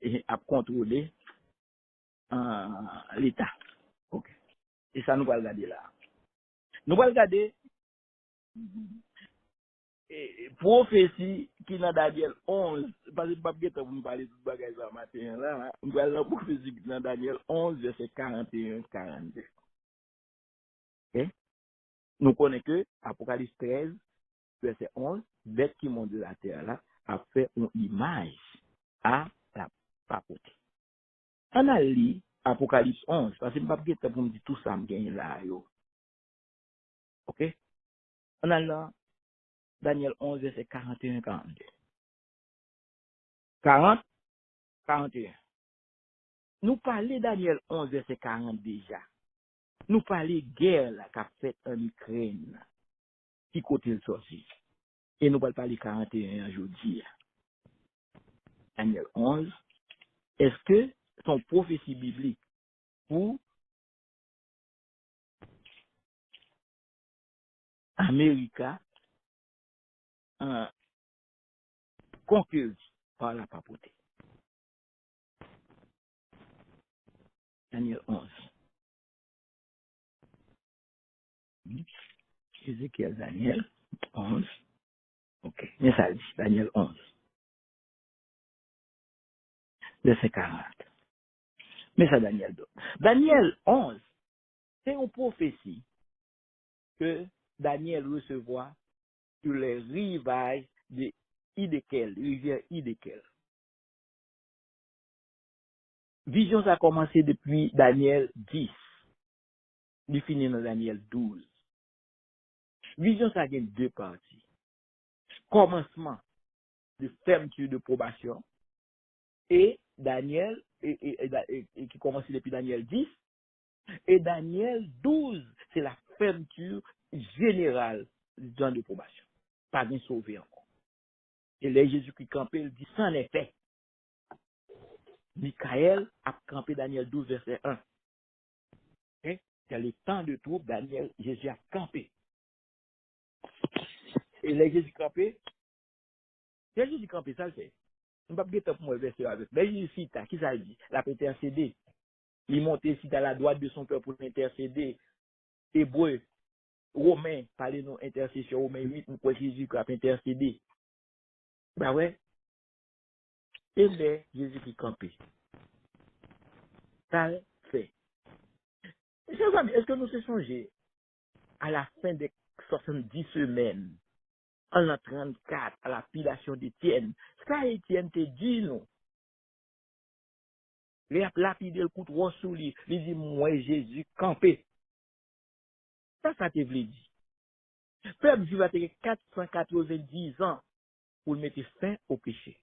et à contrôler l'État. OK. Et ça, nous allons regarder là. Nous allons regarder prophétie qui dans Daniel 11, parce que je ne vais pas vous parler de bagages ce matin là, nous allons la prophétie qui dans Daniel 11, verset 41-42. OK? Nous connaissons que Apocalypse 13, verset 11, bête qui monte de la terre là, a fait une image à la papauté. On a lu Apocalypse 11, parce que je ne vais pas vous dire tout ça, je gagne là. OK? On a là Daniel 11, verset 41-42. 40, 41. Nous parlons Daniel 11, verset 40 déjà. Nous parlons guerre là qu'a fait en Ukraine, qui côté le sorti. Et nous parlons 41 aujourd'hui. Daniel 11. Est-ce que son prophétie biblique pour Amérique conquise par la papauté? Daniel 11. Ézéchiel, Daniel 11. OK. Mais ça dit, Daniel 11. Verset 40. Mais ça, Daniel 2. Daniel 11, c'est une prophétie que Daniel recevra sur les rivages de Hiddekel, rivière Hiddekel. Vision, ça a commencé depuis Daniel 10. Il finit dans Daniel 12. Vision, ça a deux parties. Commencement de fermeture de probation et Daniel, et qui commence depuis Daniel 10, et Daniel 12, c'est la fermeture générale du temps de probation. Pas bien sauvé encore. Et là, Jésus qui campait, il dit, c'en est fait. Michael a campé Daniel 12, verset 1. Okay? C'est le temps de trouble, Daniel, Jésus a campé. Et là, Jésus campé, Jésus campé, ça le fait. On ne peut pas dire pour moi verset avec. Mais Jésus cite, qui ça dit? La peut intercéder. Il monte ici à la droite de son cœur pour intercéder. Hébreu, Romain, parlez nous intercession, Romain 8, nous croyons Jésus qui a intercédé. Ben ouais. Et là, Jésus qui campé. Ça le fait. Chers amis, est-ce que nous se songez à la fin des 70 semaines, en l'an 34, à la pilation d'Étienne, ça Étienne te dit, nous, il a lapidé le coup de roi sous lui, il dit, moi, Jésus, campé. Ça te veut dire. Peuple juif a été 490 ans pour mettre fin au péché,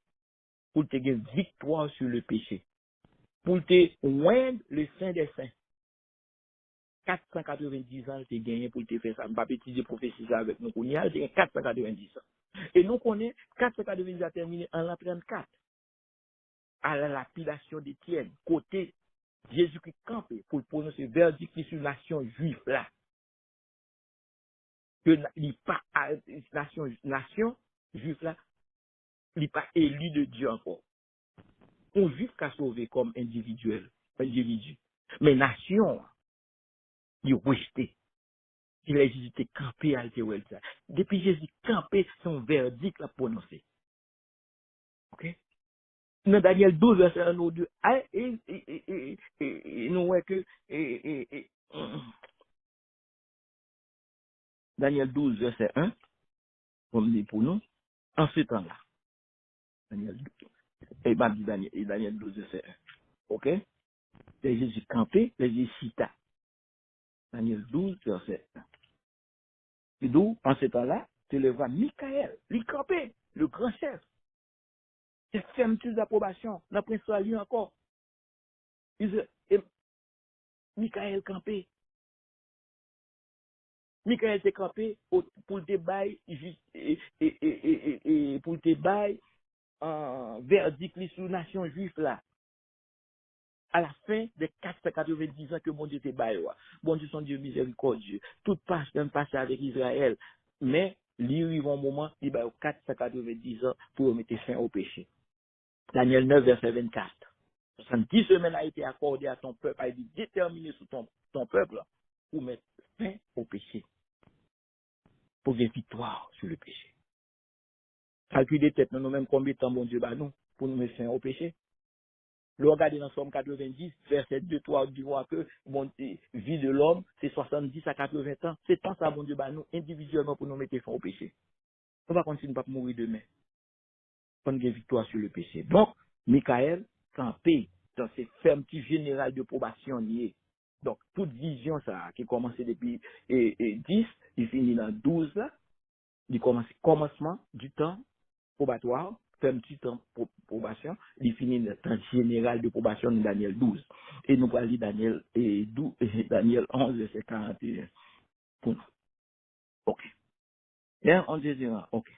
pour te gagner victoire sur le péché, pour te oindre le saint des saints. 490 ans, te gagné pour te faire ça. Je ne vais pas étudier prophétie avec nous. Il y a 490 ans. Et nous connaissons 490 ans terminé en l'an 34, à la lapidation d'Étienne, côté Jésus qui campé pour prononcer verdict sur la nation juive là. Que il pas nation juive là, il n'est pas élu de Dieu encore. On juif qu'a sauvé comme individu. Mais nation, il est rejeté. Il a été campé à l'Éthiopie. Depuis Jésus campé, son verdict l'a prononcé. Ok? Dans Daniel 12, verset 1 ou 2, nous voyons que Daniel 12, verset 1, comme dit pour nous, en ce temps-là, Daniel 12, Daniel 12, verset 1. Ok? Les Jésus campé, les Jésus cita. Daniel 12, verset 1. Et d'où, en ce temps-là, tu le vois Michael, lui campé, le grand chef. C'est fermeture d'approbation. N'a pas lui encore. Et Michael campé. Michael s'est campé pour le débat, pour le débat en verdict sur la nation juive là. À la fin des 490 ans que mon Dieu te baille. Bon Dieu, son Dieu miséricordieux. Tout passe avec Israël. Mais, il arrive un moment, il baille 490 ans pour mettre fin au péché. Daniel 9, verset 24. 70 semaines a été accordé à ton peuple, a été déterminé sur ton peuple pour mettre fin au péché, pour une victoire sur le péché. Calculer tête nous-mêmes combien de temps bon Dieu bat nous pour nous mettre fin au péché. Le regarder dans Somme 90, verset 2, 3, du voit que bon, vie de l'homme, c'est 70 à 80 ans. C'est tant ça bon Dieu bat nous individuellement pour nous mettre fin au péché. On va continuer pas mourir demain. On a une victoire sur le péché. Donc, Michael, campé dans ces fermetures générales de probation liées. Donc, toute vision, ça, qui commence depuis 10, il finit dans 12, là, il commence commencement du temps probatoire, fermeture temps probation, il finit dans le temps général de probation de Daniel 12. Et nous allons lire Daniel, 12, Daniel 11, verset 41. Pour nous. OK. Et on dit, OK.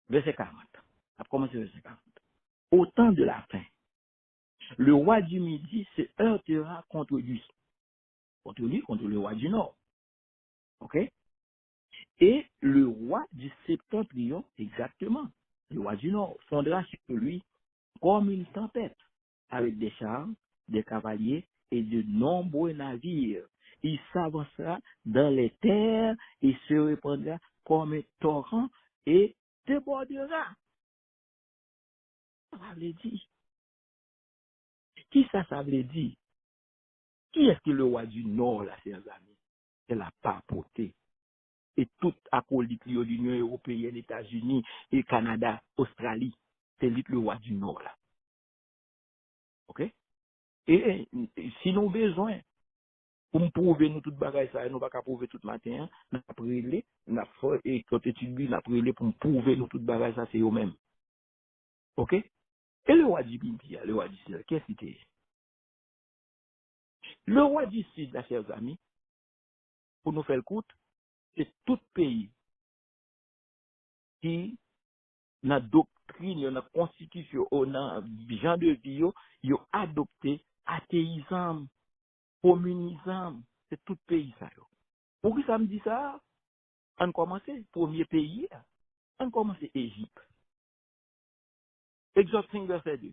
Verset 40. On va commencer verset 40. Au temps de la fin, le roi du Midi se heurtera contre lui. Contre le roi du Nord. OK? Et le roi du Septentrion, exactement, le roi du Nord, fondera sur lui comme une tempête, avec des chars, des cavaliers et de nombreux navires. Il s'avancera dans les terres et se répandra comme un torrent et débordera. Ça veut dire, qui ça veut dire? Qui est-ce que le roi du Nord, là, chers amis? C'est la papauté. Et tout acolyte de l'Union européenne, États-Unis, et Canada, Australie, c'est lui le roi du Nord, là. OK? Et si nous avons besoin, pour nous prouver nous toute bagaille ça, nous pas qu'à prouver tout matin, nous avons brûlé, nous avons fait, et quand étudié, nous avons brûlé pour nous prouver nous toute bagaille ça, c'est eux-mêmes. OK? Et le roi du Biblia, le roi du Sud, qu'est-ce que c'était? Le roi du Sud, là, chers amis, pour nous faire le coup, c'est tout pays qui, dans la doctrine, dans la constitution, dans le genre de vie, ils ont adopté athéisme, communisme, c'est tout pays ça. Pour qui ça me dit ça? On commence, premier pays, on commence Égypte. Exode 5, verset 2.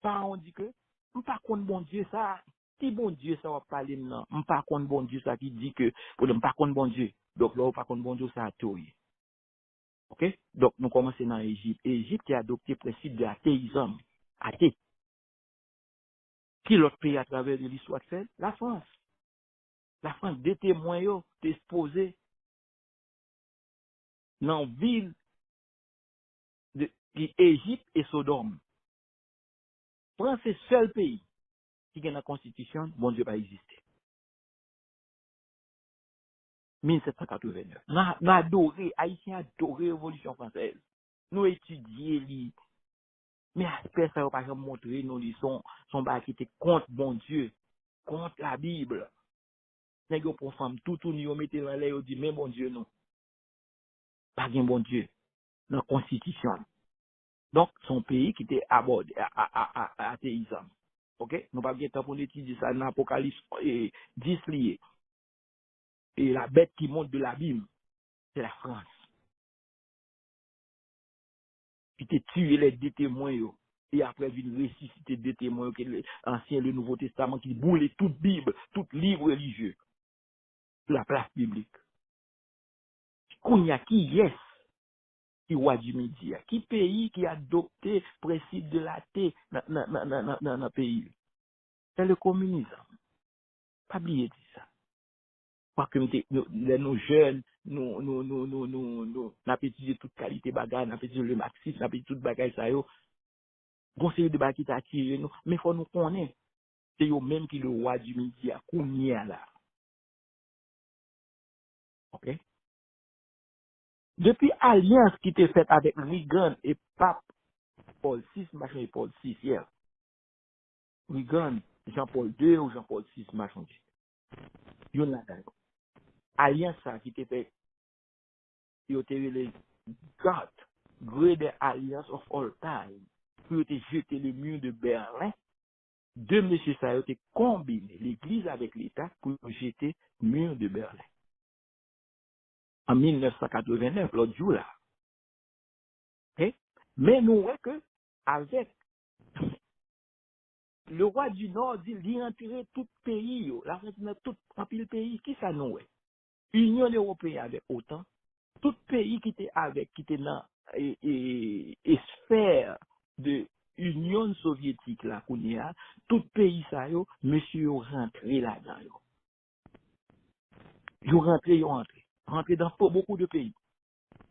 Par on dit que, on pas contre bon Dieu ça. Qui bon Dieu ça va parler maintenant? On pas contre bon Dieu ça qui dit que, pour ne pas contre bon Dieu. Donc là, on pas contre bon Dieu ça a tout. OK? Donc, nous commençons dans l'Égypte. Égypte a adopté le principe de l'athéisme. Athée. Qui l'autre pays à travers de l'histoire fait? La France. La France, des témoins, exposés dans la ville d'Égypte et Sodome. France, c'est le seul pays qui a la constitution, bon Dieu va exister. 1789. Nous adoré, Haïtiens adoré la Révolution française. Nous étudions, mais aspect ça va pas montrer, nous lisons, son bas qui était contre bon Dieu, contre la Bible. Nèg yo pour femme tout ni yo mette dans l'air, yo dit mais bon Dieu non. Pas bien bon Dieu dans la constitution. Donc son pays qui était abordé à athéisme. OK? Nous pas bien temps pour étudier ça dans Apocalypse 10 lié. Et la bête qui monte de l'abîme, c'est la France. Qui t'a tué les deux témoins yo. Et après vient ressusciter deux témoins que l'Ancien et le Nouveau Testament qui boule toute Bible, tout livre religieux, la place biblique. Qu'on y a qui yes qui roi du Midi, qui pays qui a adopté le principe de la paix dans le pays? C'est le communisme. Pas oublier de ça. Parce que nos jeunes, nous avons étudié toute qualité bagage, nous avons étudié le marxisme, nous avons étudié toute bagage ça yo. Conseil de bagage qui t'a attiré nous, mais faut nous connaître. C'est eux même qui le roi du Midi a combien là. OK? Depuis alliance qui était faite avec Reagan et Pape Paul VI, machin et Paul VI hier. Reagan, Jean-Paul II ou Jean-Paul VI, machin. Yon la d'accord. Alliance ça qui était fait, il était les God, Great Alliance of All Time, qui était jeté le mur de Berlin. Deux messieurs ça a été combiné, l'Église avec l'État, pour jeter le mur de Berlin. En 1989, l'autre jour là. Okay? Mais nous voyons que, avec le roi du Nord dit, il entrer tout pays, yo. La France dans tout le pays, qui ça nous est? Union européenne avec autant, tout pays qui était avec, qui était dans et sphère de Union soviétique là, qu'on y a, tout pays ça yo, monsieur yo rentré là-dedans yo. Yo rentré. Rentré dans beaucoup de pays.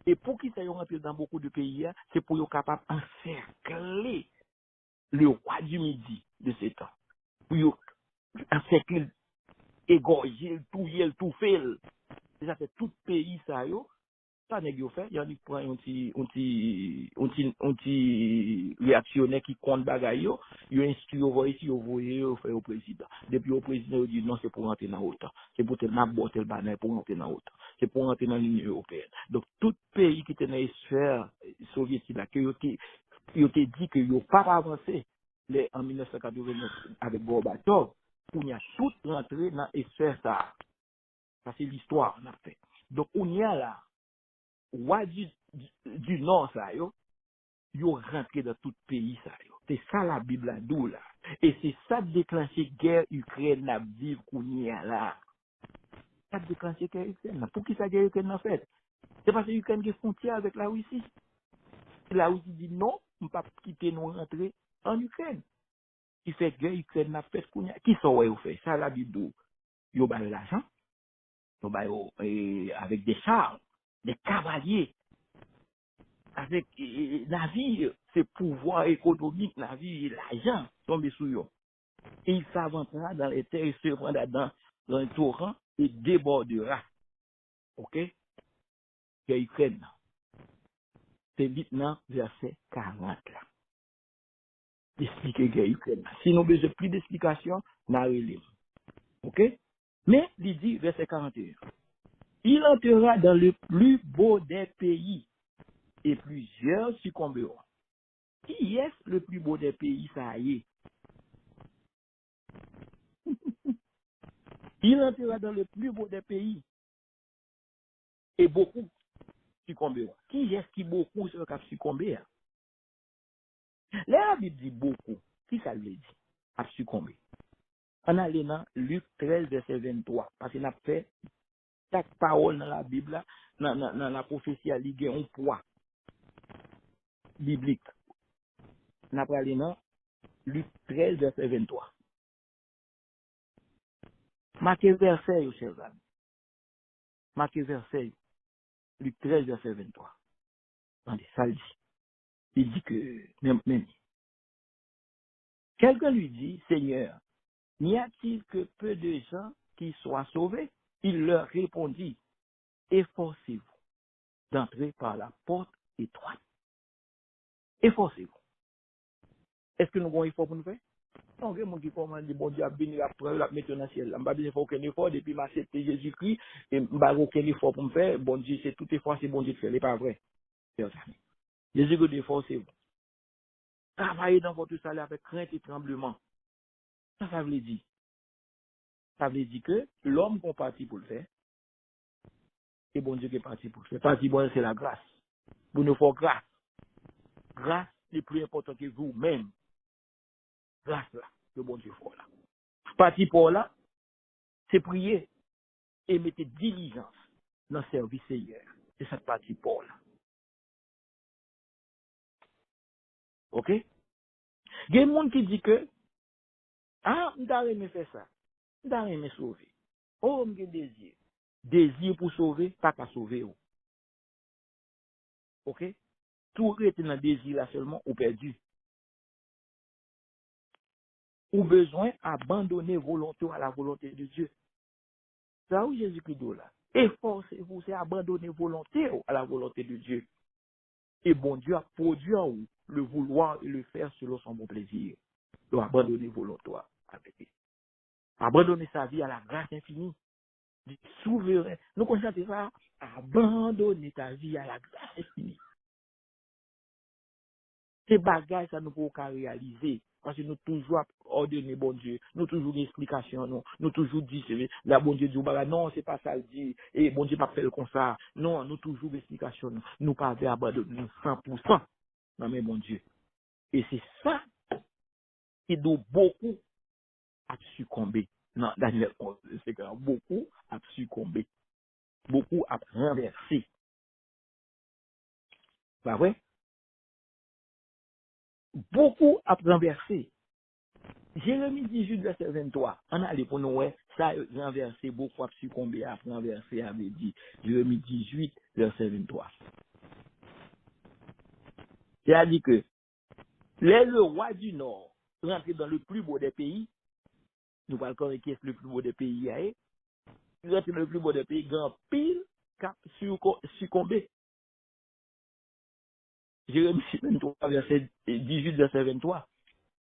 Et pour qui ça yo rentré dans beaucoup de pays, c'est pour yo capable encercler le roi du Midi de ces temps. Pour yo encercler, égorger, tout fait. Ça fait tout pays ça yo. Ça nèg yo fait, y a qui prend un petit réactionnaire qui compte bagay yo instruit yo ici yo voyer yo fait au président. Depuis au président il dit non, c'est pour rentrer dans l'OTAN. C'est pour te n'aborder le banane pour rentrer dans l'OTAN. C'est pour rentrer dans l'Union européenne. Donc tout pays qui était dans la sphère soviétique là que yo te dit que yo pas avancé en 1989 avec Gorbatchev, pour y a tout rentré dans la sphère ça. Ça c'est l'histoire on a fait. Donc on y a là roi du Nord, ça, yo rentré dans tout pays, ça, yo. C'est ça la Bible a dit là. Et c'est ça qui déclenché guerre Ukraine la vivre qu'on y a là. Ça déclenché guerre Ukraine là. Pour qui ça guerre Ukraine en fait? C'est parce que Ukraine qui frontière avec la Russie. La Russie dit non, on ne peut pas quitter nous rentrer en Ukraine. Qui fait guerre Ukraine n'a fait qu'on y a. Qui sont ouais, fait? Ça la Bible dit. Yo ba l'argent. Yo ba avec des chars, des cavaliers. Avec navire, c'est pouvoir économique, navire, l'argent tombe sous eux. Et il s'aventera dans les terres, il se rendra dans un torrent et débordera. Ok? Que Ukraine. C'est maintenant verset 40 là. Expliquer que Ukraine. Si nous besoin plus d'explications, n'a rien. Ok? Mais, il dit, verset 41. Il entrera dans le plus beau des pays et plusieurs succomberont. Qui est le plus beau des pays, ça y est? Il entrera dans le plus beau des pays et beaucoup succomberont. Qui est-ce qui beaucoup sera succomber? La Bible dit beaucoup. Qui ça veut dire? A succomber. On a allé dans Luc 13, verset 23. Parce qu'il a fait chaque parole dans la Bible, dans la prophétie, il y a un poids biblique. On a allé dans Luc 13, verset 23. Marquez verset, chers amis. Marquez verset, Luc 13, verset 23. Attendez, ça le dit. Il dit que, même, quelqu'un lui dit, Seigneur, n'y a-t-il que peu de gens qui soient sauvés? Il leur répondit, efforcez-vous d'entrer par la porte étroite. Efforcez-vous. Est-ce que nous avons un effort pour nous faire? Non, il y a des gens qui commandent, bon Dieu, à bénir, à mettre dans le ciel. Je n'ai pas besoin de faire aucun effort depuis ma accepté Jésus-Christ, et je n'ai pas aucun effort pour me faire. Bon Dieu, c'est tout effort, c'est bon Dieu de faire. Ce n'est pas vrai. Jésus dit, efforcez-vous. Travaillez dans votre salaire avec crainte et tremblement. Ça veut dire. Ça veut dire que l'homme qu'on parti pour le faire, c'est bon Dieu qui est parti pour le faire. Parti bon, c'est la grâce. Vous nous faut grâce. Grâce est plus important que vous-même. Grâce là, que bon Dieu fait là. Parti pour là, c'est prier et mettre diligence dans le service Seigneur. C'est cette partie pour là. Ok? Il y a des gens qui disent que, ah, je n'ai aimé faire ça. Je n'ai aimé sauver. Oh, j'ai désir. Désir pour sauver, pas qu'à sauver. Ok? Tout est dans le désir là seulement ou perdu. Ou besoin d'abandonner volonté à la volonté de Dieu. C'est là où Jésus-Christ dit là. Efforcez-vous, c'est abandonner volonté à la volonté de Dieu. Et bon Dieu a produit en vous le vouloir et le faire selon son bon plaisir. Donc abandonner volonté avec lui. Abandonner sa vie à la grâce infinie du souverain. Nous constatons ça. Abandonner ta vie à la grâce infinie. Ces bagages, ça nous pouvons pas réaliser. Parce que nous toujours ordonner bon Dieu. Nous toujours une explication. Nous toujours dit, la bon Dieu dit, non, c'est pas ça le dit. Et bon Dieu pas fait comme ça. Non, nous toujours une explication. Nous pas abandonner 100%. Non, mais bon Dieu. Et c'est ça Et donc, beaucoup a succombé. Non, Daniel 11, c'est quand beaucoup a succombé. Beaucoup a renversé. Pas vrai? Beaucoup a renversé. Jérémie 18, verset 23. On a les pour nous, ouais, ça a renversé, beaucoup a succombé, a renversé, avait dit. Jérémie 18, verset 23. Il a dit que le roi du Nord rentré dans le plus beau des pays, nous parlons encore qui est le plus beau des pays, il rentre dans le plus beau des pays, grand pile, cap succombé. Jérémie 23, verset 18, verset 23.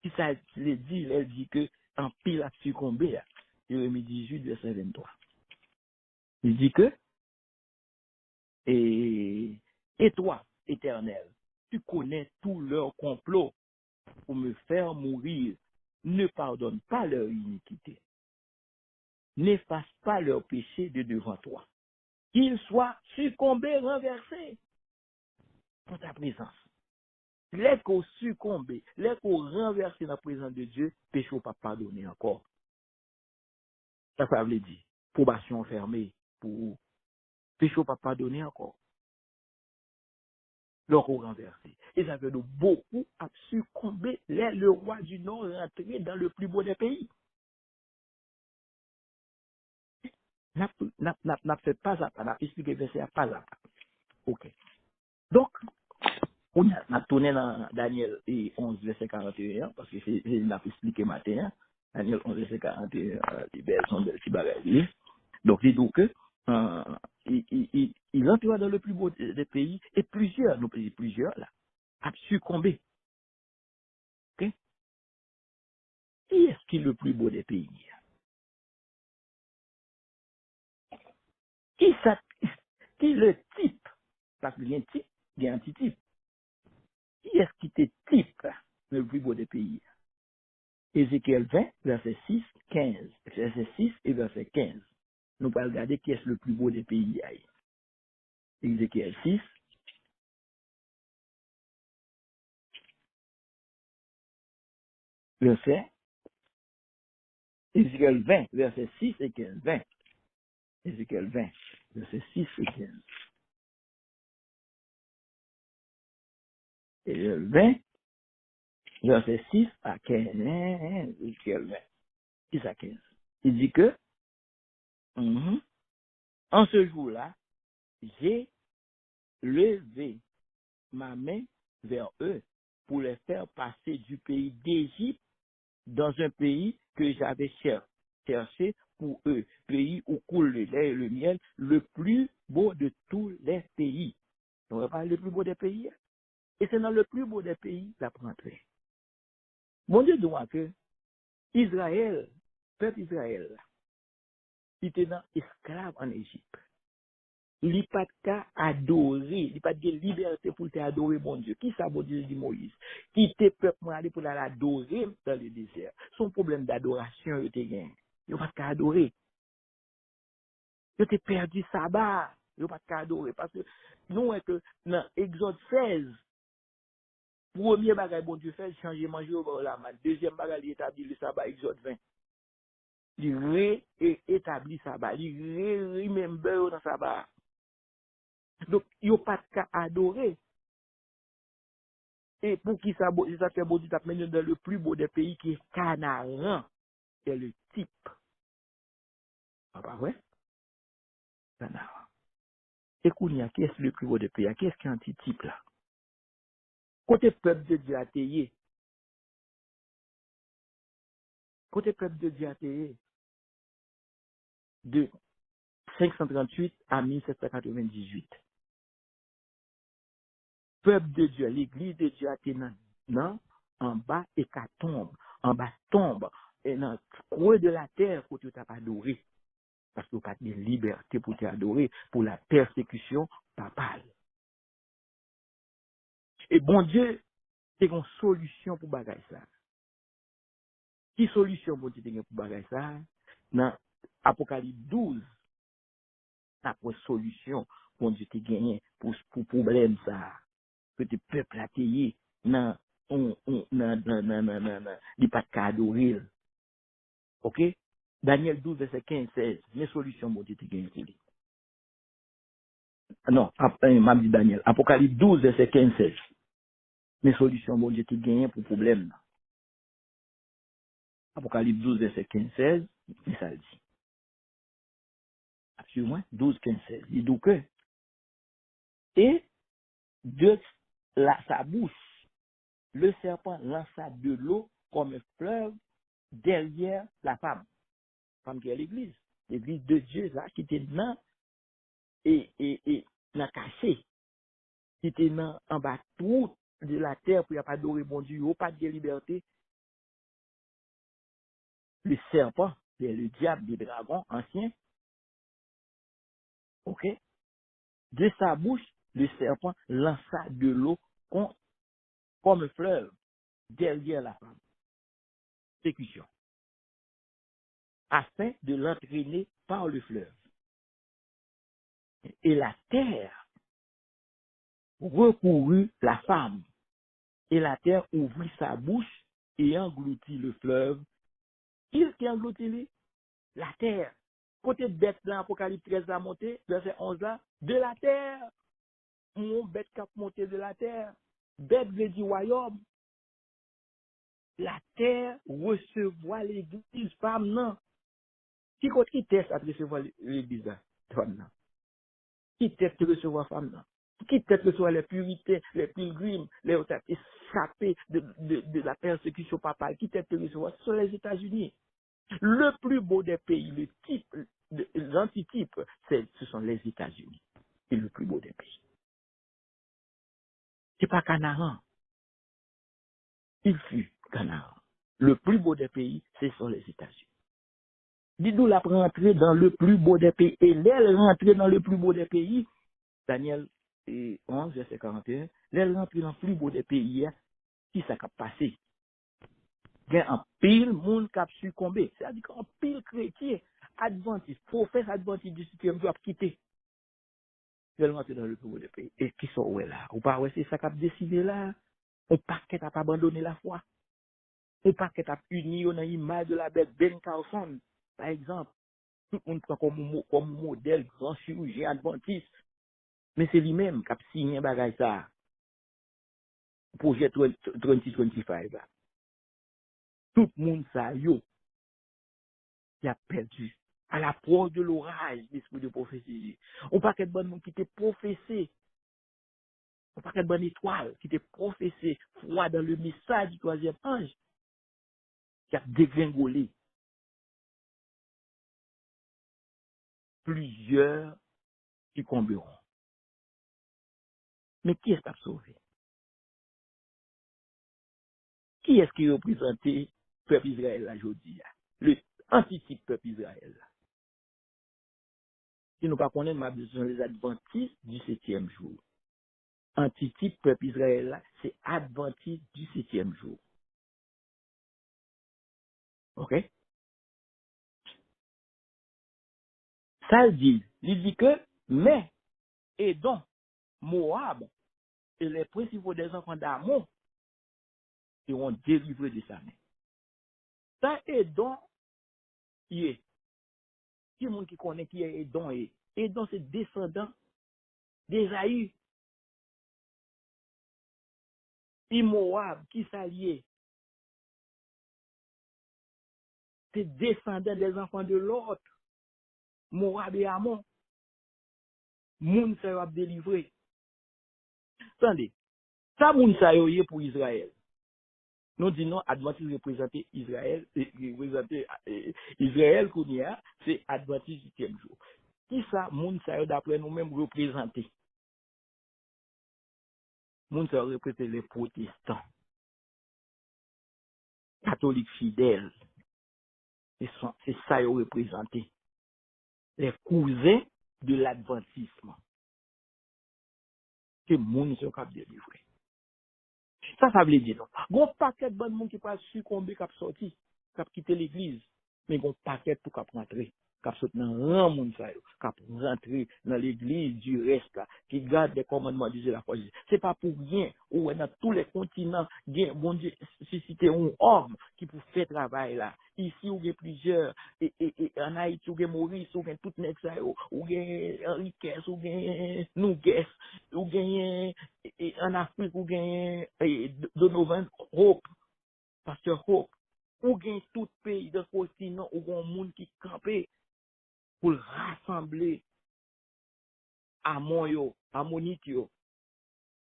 Si ça il dit, il dit que un pile a succombé. Jérémie 18, verset 23. Il dit que, et toi, Éternel, tu connais tout leur complot pour me faire mourir. Ne pardonne pas leur iniquité. N'efface pas leur péché de devant toi. Qu'ils soient succombés, renversés en ta présence. Les qu'on succombé, les qu'on renversé dans la présence de Dieu, péché pas pardonné encore. Ça veut dire, probation fermée pour péché pas pardonné encore. Leur renversé. Et ça veut dire beaucoup a succombé, le roi du Nord rentré dans le plus beau des pays. N'a fait pas à pas, n'a expliqué verset à pas à pas. Ok. Donc, on a tourné dans Daniel 11, verset 41, parce que c'est l'a expliqué matin, hein. Daniel 11, verset 41, les belles sont des petits bagages. Donc, c'est donc que, il entre dans le plus beau des pays, et plusieurs, nous plusieurs, là, a succombé. Ok? Qui est-ce qui est le plus beau des pays? Qui, ça, qui est le type? Parce qu'il y a un type, il y a un petit type. Qui est-ce qui était type, le plus beau des pays? Ézéchiel 20, verset 6, 15. Verset 6 et verset 15. Nous allons regarder qui est le plus beau des pays. Ézéchiel 6, verset, Ézéchiel 20, verset 6 et 15. 20. Ézéchiel 20, verset 6 et 15. Ézéchiel 20, verset 6 à 15. Ézéchiel 20, 6 à 15. Il dit que, en ce jour-là, j'ai levé ma main vers eux pour les faire passer du pays d'Égypte dans un pays que j'avais cherché pour eux, pays où coule le lait et le miel, le plus beau de tous les pays. On va parler le plus beau des pays. Et c'est dans le plus beau des pays la rentrée. Mon Dieu doit que Israël, peuple Israël, il était dans esclave en Égypte. Il n'y a pas qu'à adorer, il n'y a pas de liberté pour te adorer, mon Dieu. Qui ça, bon Dieu, dit Moïse? Qui te peuple pour aller pour l'adorer dans le désert? Son problème d'adoration, il était gagné. Il n'y a pas qu'à adorer. Il était perdu sabbat. Il n'y a pas qu'à adorer. Parce que nous, dans Exode 16, premier bagage, bon Dieu fait, changer manger au la main. Deuxième bagage, il établit le sabbat, Exode 20. Il réétablit sabbat. Il remember dans sabbat. Donc, il n'y a pas qu'à adorer. Et pour qui ça, ça fait beau, ça mène dans le plus beau des pays qui est Canaan, c'est le type. Ah bah ouais, Canaan. Et Kounia, qui est le plus beau des pays? Qui est-ce qui est un petit type là? Côté peuple de Dieu athéé, côté peuple de Dieu athéé, de 538 à 1798. Peuple de Dieu, l'église de Dieu athéée, non, en bas, hécatombe, en bas tombe, et dans le creux de la terre, où tu t'as pas adoré. Parce que pas de liberté pour t'adorer, pour la persécution papale. Et bon Dieu, c'est une solution pour bagaille ça. Qui solution bon Dieu pour bagaille ça? Dans Apocalypse 12, ça pour solution bon Dieu te gagné pour problème ça. Que le peuple a payé dans il pas de cas adorer. OK? Daniel 12, verset 15-16. Mes solutions, bon Dieu, tu gagnes pour lui. Non, m'a dit Daniel. Apocalypse 12, verset 15-16. Mes solutions, bon Dieu, tu gagnes pour problème. Apocalypse 12, verset 15-16. Et ça le dit. Absolument. 12, 15-16. Il dit que, et de sa bouche, le serpent lança de l'eau comme un fleuve derrière la femme qui est l'église de Dieu, là, qui était dans, et dans caché, qui était dans, en bas tout de la terre, pour n'y a pas d'adorer bon Dieu, pas de liberté. Le serpent, c'est le diable, le dragon ancien, ok? De sa bouche, le serpent lança de l'eau comme un fleuve derrière la femme. Sécution. Afin de l'entraîner par le fleuve. Et la terre recourut la femme. Et la terre ouvrit sa bouche et engloutit le fleuve. Qui engloutit la terre? Côté bête dans Apocalypse 13 la montée, verset 11 là, de la terre. Mon bête qui a monté de la terre. Bête veut dire royaume. La terre recevoir l'église, femme non. Qui compte qui teste à recevoir l'église là? Femme non. Qui teste recevoir femme non? Qui teste recevoir les purités, les pilgrims, les autres échappés de la persécution papale? Qui teste recevoir? Ce sont les États-Unis. Le plus beau des pays, le type, l'antitype, ce sont les États-Unis. C'est le plus beau des pays. C'est pas Canaan. Il fut Canaan. Le plus beau des pays, ce sont les États-Unis. Dis-nous la rentrer dans le plus beau des pays. Et l'aile rentrer dans le plus beau des pays, Daniel 11, verset 41, l'aile rentrer dans le plus beau des pays, qui ça a passé? Il y a un pile monde qui a succombé. C'est-à-dire qu'un pile chrétien, adventiste, prophète adventiste du 7e jour a quitté. Elle rentre dans le plus beau des pays. Et qui sont où est là? Ou pas, ouais, c'est ça qui a décidé là? On paquet a pas abandonné la foi. On paquet a uni dans l'image de la bête Ben Carson, par exemple. Tout le monde prend comme modèle grand chirurgien adventiste. Mais c'est lui-même qui a signé un bagage ça. Projet 2025 là. Tout le monde ça, yo, qui a perdu. À la proie de l'orage, l'esprit de prophétie. On paquet de bon monde qui était professé. On paquet de bonne étoile qui était professé. Foi dans le message du troisième ange. Qui a dégringolé. Plusieurs qui tomberont. Mais qui est-ce qui a sauvé? Qui est-ce qui représente le peuple Israël aujourd'hui? Le antitype peuple Israël. Si nous ne connaissons pas, ce sont les adventistes du 7e jour. Antitype peuple Israël, c'est adventiste du 7e jour. OK? Ça il dit que, mais, Édom, Moab et les principaux des enfants d'Amon seront délivrés de sa main. Ça, Édom, qui est, qui est le monde qui connaît qui est Édom est? Édom, c'est descendant d'Ésaü. Et Moab, qui s'alliait, c'est descendant des enfants de l'autre. Moab et Amon. Moun sa yo ap délivré. Attendez, ça moun sa yo yé pour Israël. Nous disons Adventiste représenter Israël, représenter Israël qu'on y a, c'est Adventiste du 7e jour. Qui ça moun sa yo d'après nous-mêmes représenter? Moun sa yo représenter les protestants, catholiques fidèles. C'est ça yo représenter. Les cousins de l'adventisme. Que moun sa yo kap délivré. Ça veut dire non. Gon paquet de bon monde qui pas succomber, qui a sorti, qui a quitté l'église, mais gon paquet tout qui a rentré. Kap sot nan ran moun sa yo, kap rentre dans l'église du reste là, qui garde les commandements de Dieu la foi. C'est pas pour rien, ou dans tous les continents, bon Dieu, suscité un homme qui pour faire travail là. Ici, ou il y a plusieurs, et en Haïti, ou il y a Maurice, ou il y a tout net ça yo, ou il y a Enriquez, ou il y a Nougues, ou il y a en Afrique, ou il y a Donovan Hope, Pasteur Hope, ou il y a tout pays de continent, ou il y a un monde qui campé pour rassembler Amon Ammonite yo,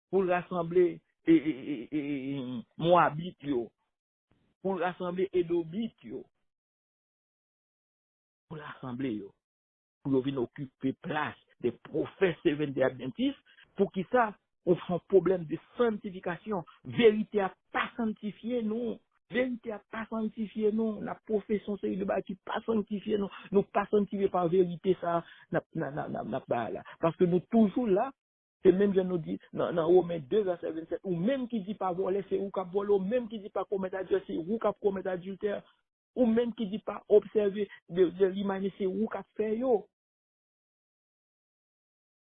pour rassembler Moabite yo, pour rassembler Édomite yo, pour rassembler yo, pour venir occuper place des prophètes Seventh-day Adventists, pour qui ça, on fait un problème de sanctification. Vérité a pas sanctifié, non. Vérité a pas sanctifié, non. La profession, c'est une qui pas sanctifié, non. Nous pas sanctifié par vérité, ça, n'a pas là. Parce que nous toujours là, c'est même, je nous dis, dans Romains 2, verset 27, ou même qui dit pas voler, c'est ou qui voler, ou même qui dit pas commettre adultère, c'est ou qui commettre adultère, ou même qui dit pas observer de l'image, c'est ou qui fait yo,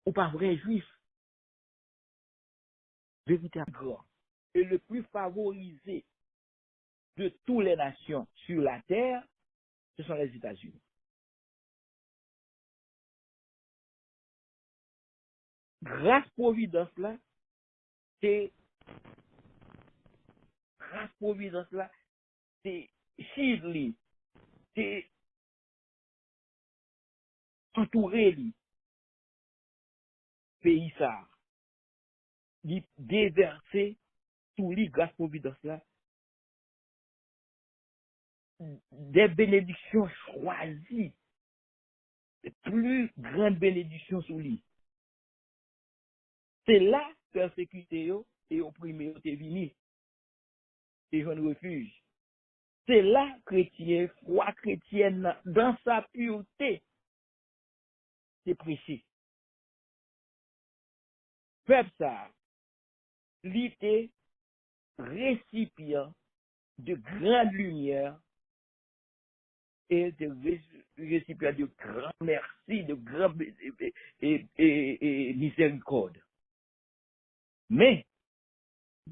ou pas vrai juif. Vérité grand. Et le plus favorisé de toutes les nations sur la terre, ce sont les États-Unis. Grâce providence là, c'est grâce providence là, c'est Chili, c'est entouré li, pays ça, li déversé sous lui grâce providence là, des bénédictions choisies, les plus grandes bénédictions sous lui. C'est là persécuté yo et opprimé yo te vini, et un refuge. C'est là chrétien, foi chrétienne, dans sa pureté, c'est prêché. Peuple ça, l'ité récipient de grande lumière et de récipient de grand merci, de grand et miséricorde. Mais,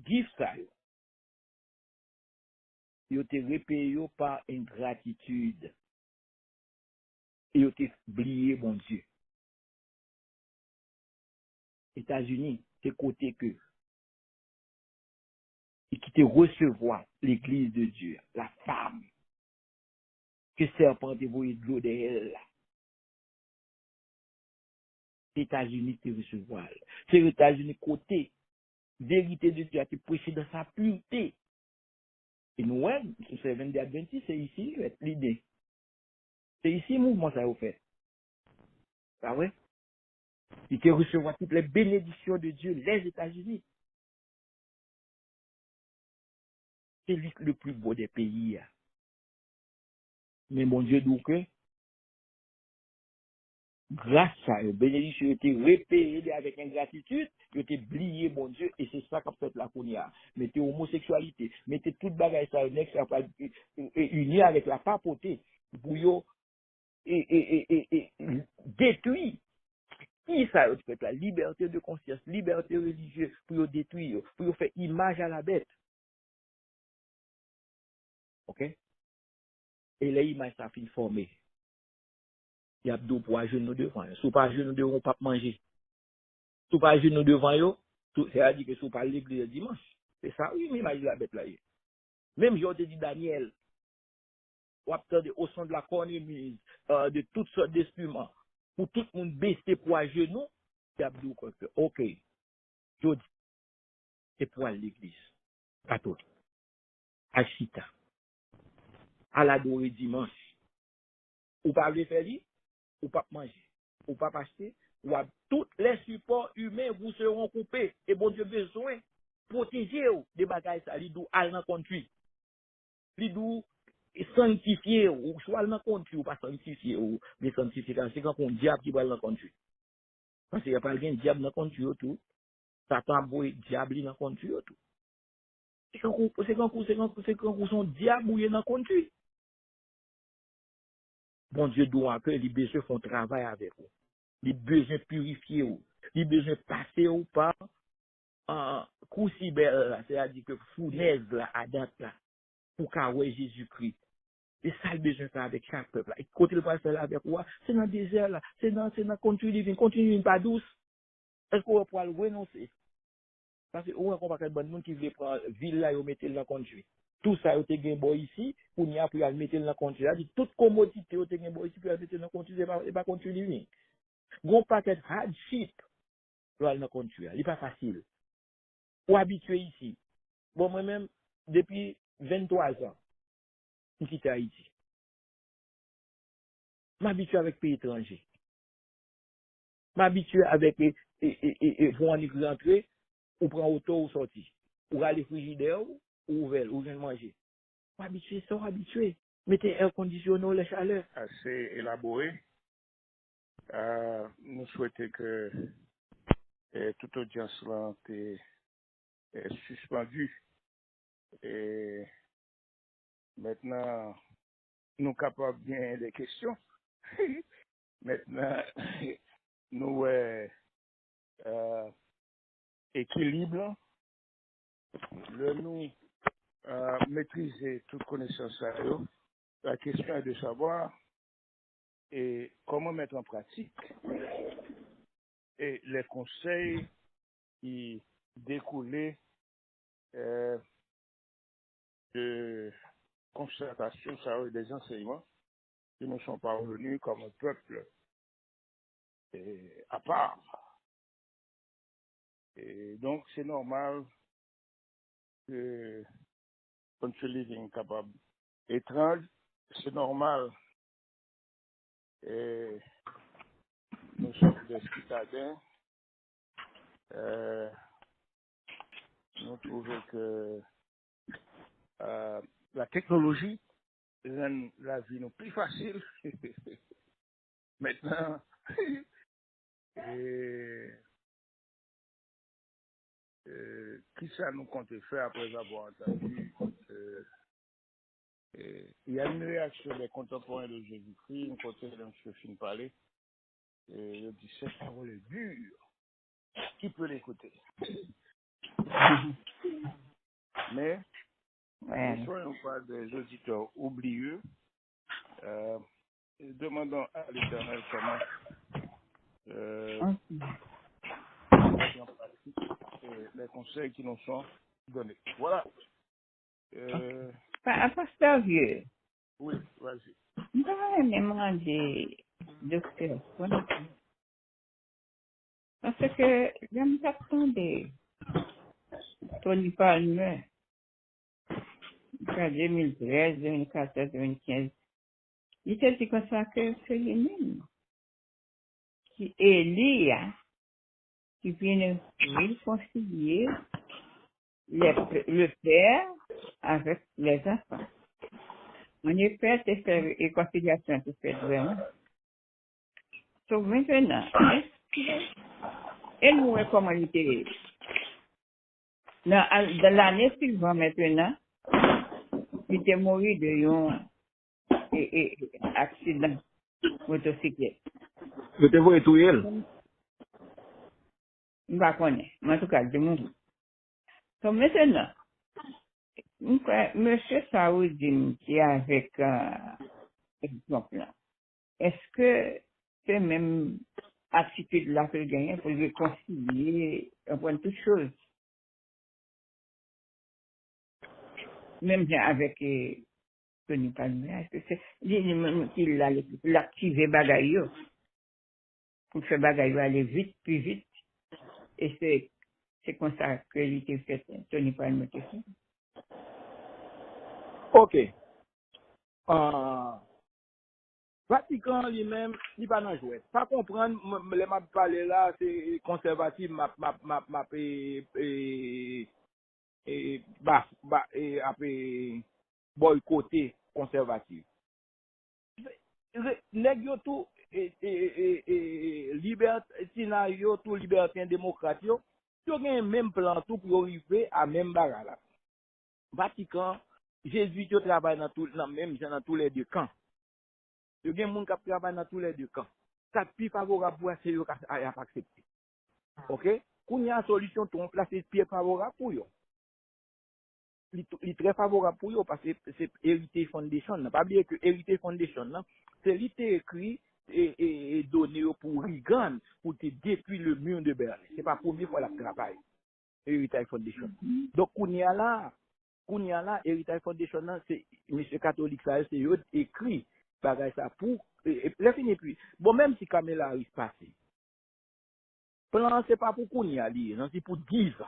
give ça, yo te repayé par ingratitude et yo te oublié mon Dieu. États-Unis, c'est côté que et qui te recevoir l'église de Dieu, la femme, que serpent te voyé de l'eau de elle. Les États-Unis te recevoir. C'est les États-Unis côté, vérité de Dieu a été prêché dans sa pureté. Et nous, ce Seventh-day Adventist, c'est ici l'idée. C'est ici le mouvement ça a fait. Ah ouais? Il te recevoir toutes les bénédictions de Dieu, les États-Unis. C'est lui le plus beau des pays. Mais mon Dieu, donc, grâce à eux, bénédiction été repayée avec ingratitude, ils été oublié, mon Dieu, et c'est ça qu'a fait la Kounia. Mettez homosexualité, mettez toute bagaille ça, uni avec la papauté, pour yo, et détruire. Qui ça, tu fais la liberté de conscience, liberté religieuse, pour yo détruire, pour yo faire image à la bête. Ok? Et les images, ça finit formé. Il y a deux pour genoux devant. Si pas genoux devant, on pas manger. Si pas genoux devant yo, c'est-à-dire que si pas l'église le dimanche. C'est ça, oui, mais imagine la bête là. Même j'ai dit Daniel, ou attendre au son de la cornemuse, de toutes sortes d'instruments, pour tout le monde baisser pour à genoux, c'est Abdou qu'on fait. Ok, je dis, c'est pour l'église. À tout. À Chita. À l'adorer dimanche. Ou pas le faire, ou pas manger. Ou pas acheter, ou à tous les supports humains vous seront coupés. Et bon Dieu besoin protéger des bagages ça, l'idou al nan conduit. L'idou sanctifier ou soit dans conduit ou pas sanctifier ou mais sanctification c'est quand on diable qui va dans conduit. Parce qu'il y a pas un diable dans conduit tout. Satan boy diable dans conduit tout. C'est quand son diable ou dans conduit. bon Dieu doit que les besoins font travail avec vous. Les besoins purifiés ou, les besoins passés ou par en crucibel, c'est-à-dire que fournaise là, à date là, pour qu'envoyer Jésus-Christ. Et ça, le besoin faire avec chaque peuple. Et quand il va faire là avec quoi? C'est dans le désert là, c'est dans continue pas douce. Est-ce qu'on va pouvoir le renoncer? Parce que, on va pas bon monde qui veut prendre ville là et mettre dans le conduit. Tout ça, vous avez bon ici, pour n'y a plus à le mettre dans le conduit. C'est-à-dire, toute commodité, vous avez bon ici, pour le mettre dans le conduit, c'est pas conduit. Gros paquet hardship, dans le conduit. Il n'est pas facile. Ou habitué ici. Bon, moi-même, depuis 23 ans, je quitte Haïti. Je m'habitue avec pays étrangers. Je m'habitue avec, pour en rentrer, ou prendre auto ou sortir. Ou aller frigidaire, ou ouvert, ou vient manger. Habitué, sont habitués. Mettez air conditionné, la chaleur. Assez élaboré. Nous souhaitons que toute audience là est suspendue. Et maintenant, nous capables bien des questions. Maintenant, nous équilibre, nous maîtriser toute connaissance à eux. La question est de savoir comment mettre en pratique et les conseils qui découlaient de constatation, ça veut dire des enseignements qui nous sont parvenus comme un peuple à part. Et donc, c'est normal que country living capable étrange, c'est normal. Et nous sommes des citadins. Nous trouvons que la technologie rend la vie nous plus facile. Maintenant, et, qui ça nous compte faire après avoir entendu il y a une réaction des contemporains de Jésus-Christ, un côté de M. Fin parler, et il dit cette parole est dure, qui peut l'écouter? Mais ne soyons pas des auditeurs oublieux, demandons à l'Éternel comment mettre en pratique les conseils qui nous sont donnés. Voilà. Pasteur Vieux, Oui, vas-y. je vais me demander, docteur, parce que je m'attendais, Tony Palmer, en 2013, 2014, 2015, il était dit comme ça que c'est lui-même qui Élie, qui vient réconcilier le père avec les enfants. On est fait de faire réconciliation, c'est fait vraiment. Sauf maintenant, elle nous est comment il était. Dans l'année suivante maintenant, il était mort de un accident motocyclette. Je te vois tout elle. Je ne connais pas, mais en tout cas, de mon. Donc maintenant, monsieur Saoudine qui est avec exemple là, est-ce que c'est même attitude là que gagne pour réconcilier un point de toute chose, même bien avec Tony Palmer, est-ce que c'est lui-même qui l'a l'activé bagaille pour faire bagaille aller vite, plus vite, et c'est comme ça que il était fait, Tony Palmer était fait. Ok. Vatican lui-même, il pas dans jouet. Pas comprendre, les m'a parlé là, c'est conservatif, boycotter conservatif. Nèg yo tout liberté, yo tout libertin démocrate yo gen même plan tout pour arriver à même bagarre là. Vatican, Jésus yo travaille dans tous les deux camps. Il y a des gens qui travaillent dans tous les deux camps. Ça plus favorable pour eux, c'est eux qui a accepté. OK? Quand il y a une solution, tout on place les pieds favorables pour eux. Il est très favorable pour eux parce que c'est Heritage Foundation. N'a pas oublié que Heritage Foundation, c'est l'été écrit et donné pour Reagan pour te détruire le mur de Berlin. C'est pas la première fois qu'il travaille. Heritage Foundation. Donc, Kounia là, Heritage Foundation, c'est monsieur catholique, ça, c'est eux écrit, bagay ça pour, et fini puis. Bon, même si Kamala Harris passe, plan, c'est pas pour Kounia, non, c'est pour 10 ans.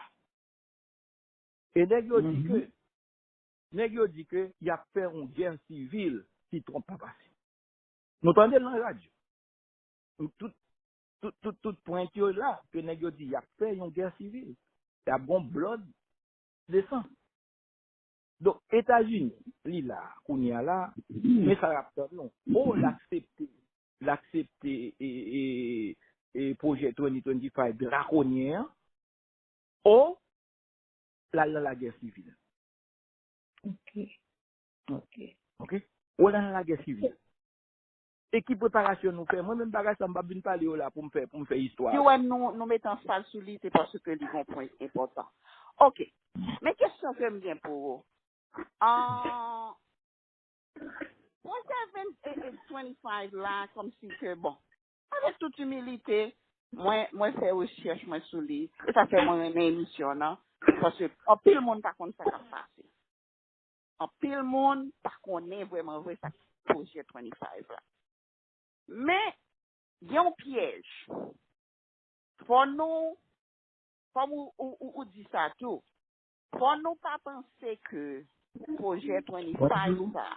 Et nèg yo dit que, il a fait une guerre civile si Trump pas passé. Nous entendez dans la radio. Tout point là, que nèg yo dit, il a fait une guerre civile. C'est un bon blood de sang. Donc, États-Unis, là, Kounia là, mais ça rapporte non. Oh, l'accepter et projet 2025 draconien, ou la guerre civile. OK? Ou la guerre civile. Et qui préparation nous fait? Moi-même, bagage, ça m'a bien parlé là pour me faire histoire. Si ouais, nous mettons en salle sous lit, c'est parce que les point important. OK. Mais question que me vient pour vous. En projet 25 là, comme si que, bon, avec toute humilité, moi fais recherche, moi sous lit, et ça fait mon émission, non? Parce que, en pile monde, par contre, ça va passer. En pile monde, par contre, est vraiment vrai, ça projet 25 là. Mais, il y a un piège. Pour nous, comme ou dit ça tout, pour nous pas penser que projet 25 ça,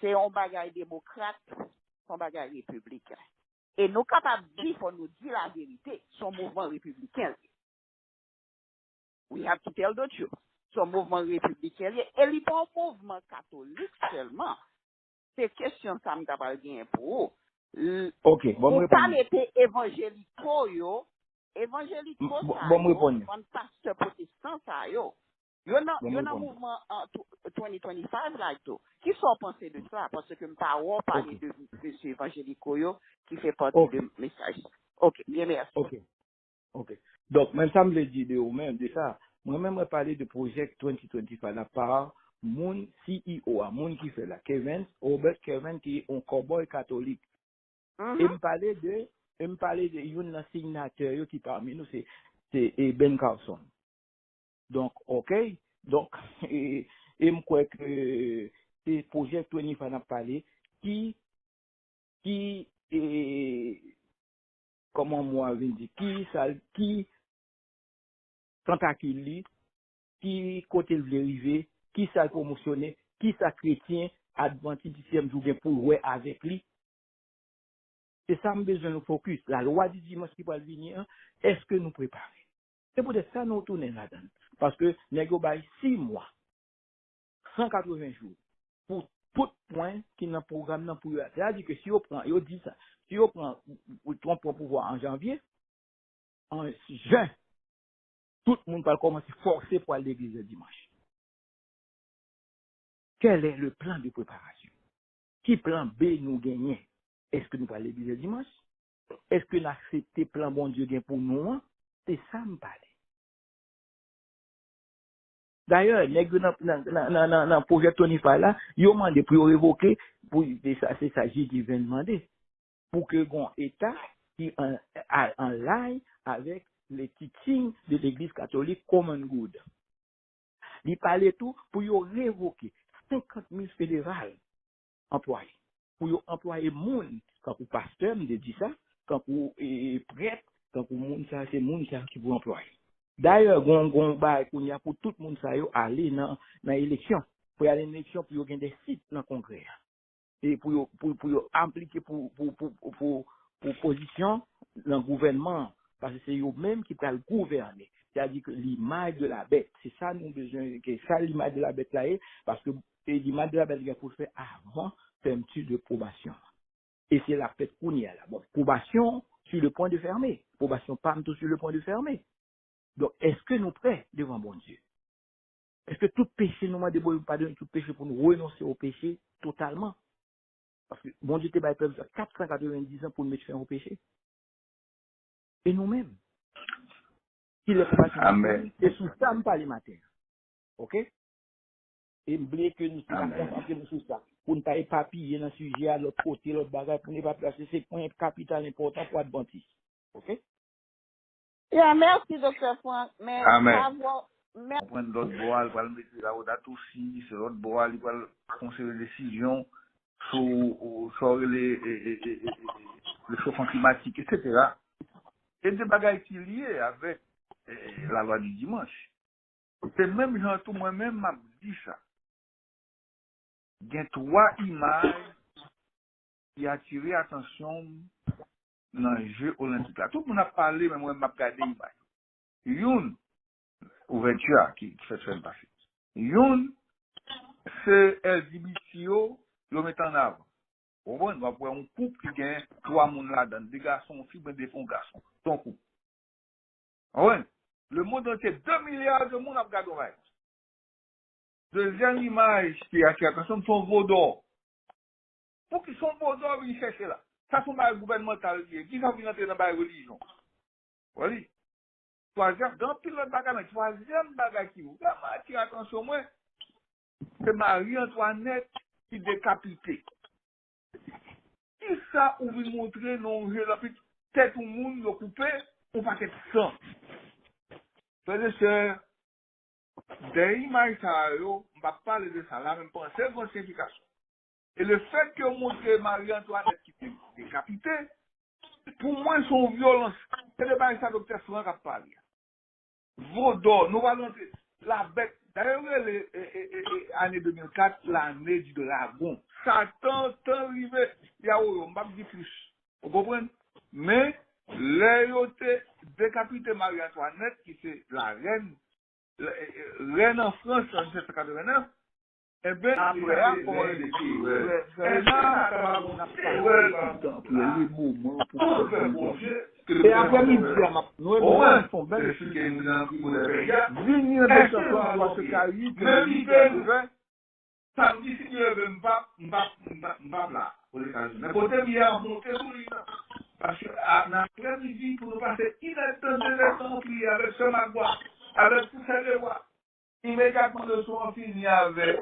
c'est un bagage démocrate, c'est un bagage républicain. Et nous capables de dire, faut nous dire la vérité, son mouvement républicain. We have to tell the truth. Son mouvement républicain, et il n'est pas un mouvement catholique seulement. C'est question ça me d'abord bien pour vous. OK, bon, me Ou pas répondre. les évangélico yo, évangélico ça Bon, me yo, répondre. bon pasteur protestant ça yo. Yo nan Bon, me répondre. mouvement en 2025 là tout. Qui sont pensés de ça parce que m'pas ou parler OK. de monsieur évangélico yo qui fait partie OK. de message. OK, bien merci. OK. OK. Donc, même ça me le dit de vous-même, de ça. Moi-même, je parler de projet 2025 là par mon CEO, mon qui fait là, Robert Kevin, qui est un cowboy catholique. Et me parler de une signature qui parmi nous, c'est Ben Carson. Donc, OK. Donc, et me crois que c'est projet 25 n'a parlé qui, comment moi, je dis, qui, tentacule li, qui côté le arriver, qui ça promotionner, qui ça chrétien, adventiste 10e jour pour ouais avec lui. C'est ça me besoin de focus. La loi du dimanche qui va venir, est-ce que nous préparons? C'est peut-être ça nous tourner là-dedans. Parce que nous avons 6 mois, 180 jours, pour tout point qui est dans le programme pour eux. C'est-à-dire que si on prend, et on dit ça, si on prend, on prend pouvoir en janvier, en juin, tout le monde va commencer à forcer pour aller à l'église le dimanche. Quel est le plan de préparation? Qui plan B nous gagnons? Est-ce que nous allons à l'église le dimanche? Est-ce que nous acceptons le plan bon Dieu gagne pour nous? C'est ça me parle. D'ailleurs, dans le projet Tony Fala, ils ont demandé pour révoquer, c'est ça, j'ai dit, demander, pour que bon État qui en line avec les teachings de l'Église catholique Common Good. Il parlait tout pour révoquer 50 000 fédérales employés. Pour employer moun, quand vous pasteur, me dit ça, quand vous prêtre, quand vous moun ça, c'est moun ça qui vous emploie. D'ailleurs, gon ba qu'on y a pour tout le monde ça yo aller dans élection. Pour aller en élection pour gagner des sites dans le congrès. Et pour impliquer pour position dans le gouvernement parce que c'est eux même qui peuvent gouverner. C'est-à-dire que l'image de la bête, c'est ça nous besoin que ça l'image de la bête là est parce que l'image de la bête il faut faire avant fermeture de probation. Et c'est la fête qu'on y a là. Bon, probation sur le point de fermer. Probation pas tout sur le point de fermer. Donc, est-ce que nous prêts devant bon Dieu? Est-ce que tout péché nous m'a débrouillé pardon, tout péché pour nous renoncer au péché totalement? Parce que bon Dieu, t'es pas peuple 490 ans pour nous mettre fin au péché. Et nous-mêmes, il est compassionné. Amen. Et sous ça, nous parlons matin. OK? Et m'oublier que nous sommes Amen. concentrés sur ça. Pour ne pas éparpiller dans le sujet à l'autre côté, l'autre bagage, pour ne pas placer ces points capital importants pour Adventiste. OK? Yeah, merci, Dr. Frank. Mais Amen. savoir, On prend l'autre bois, il va le mettre là, on a tout aussi, c'est l'autre bois, il va prendre des décisions sur le chauffement climatique, etc. Et des bagages qui sont liés avec la loi du dimanche. C'est même genre tout moi-même m'a dit ça. Il y a 3 images qui attirent l'attention dans le jeu olympique. Là, tout le monde a parlé, mais moi, je regardé l'image. Une ouverture qui fait se passer. Une, c'est LGBTO, le met en avant. On va voir un couple qui gagne 3 personnes là-dedans, des garçons, filles, des fonds garçons. Ton couple. Ouais. Le monde entier, 2 milliards de monde a regardé. Deuxième image qui attire l'attention, sont vos d'or. Pour qu'ils sont vos d'or, ils cherchent là. Ça, c'est un gouvernemental qui va venir entrer dans la religion. Voilà. Troisième, dans le pilote bagage, troisième bagage qui vous vraiment attire l'attention, moi, c'est Marie-Antoinette qui décapité. Et ça, on veut montrer, non, je l'ai tête au monde, le coupé, on va être sang. C'est-à-dire, des images, on va parler de ça là, même pas c'est une signification. Et le fait que montrer Marie-Antoinette qui était décapitée, pour moi, son violence, c'est le bail ça, docteur Franck a parlé. Vaudor, nous allons entrer. La bête, d'ailleurs, l'année 2004, l'année du dragon. Satan, tant arrivé, il y a on va dire plus. Vous comprenez? Mais, l'ayauté décapité Marie-Antoinette, qui c'est la reine en France en 1789, eh bien, après, on a dit, et après midi, nous avons bien expliqué, venir de ce soir, parce que Cali, samedi, si Dieu veut, m'bap là, pour les États-Unis. Mais côté bien, monter sur lui, parce que l'après-midi, pour nous passer inattendu prier avec ce magua, avec tous ces lois, immédiatement, nous sommes finis avec